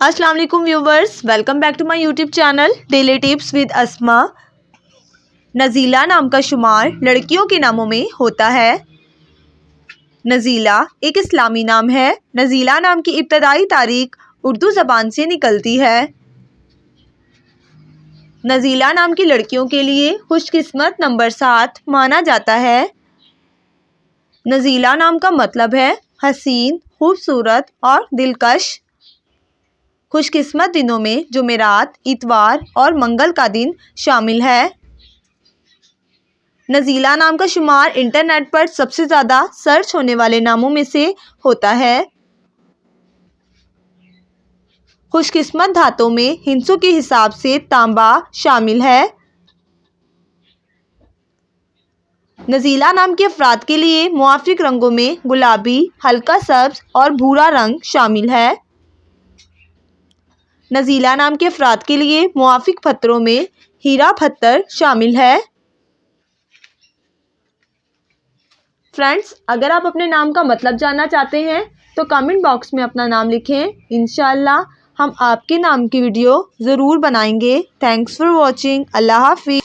अस्सलाम वालेकुम viewers, welcome back to my YouTube channel daily tips with Asma. Nazila नाम का शुमार लड़कियों के नामों में होता है। नज़ीला एक इस्लामी नाम है। नज़ीला नाम की इब्तदाई तारीख उर्दू ज़बान से निकलती है। नज़ीला नाम की लड़कियों के लिए खुशकिस्मत नंबर 7 माना जाता है। नज़ीला नाम का मतलब है हसीन, खूबसूरत और दिलकश। खुशकिस्मत दिनों में जुमेरात, इतवार और मंगल का दिन शामिल है। नज़ीला नाम का शुमार इंटरनेट पर सबसे ज़्यादा सर्च होने वाले नामों में से होता है। खुशकिस्मत धातों में हिंसों के हिसाब से तांबा शामिल है। नज़ीला नाम के अफराद के लिए मुआफिक रंगों में गुलाबी, हल्का सब्ज और भूरा रंग शामिल है। नज़ीला नाम के अफराद के लिए मुआफिक पत्थरों में हीरा पत्थर शामिल है। फ्रेंड्स, अगर आप अपने नाम का मतलब जानना चाहते हैं तो कमेंट बॉक्स में अपना नाम लिखें। इंशाअल्लाह हम आपके नाम की वीडियो ज़रूर बनाएंगे। Thanks for watching. अल्लाह हाफिज़।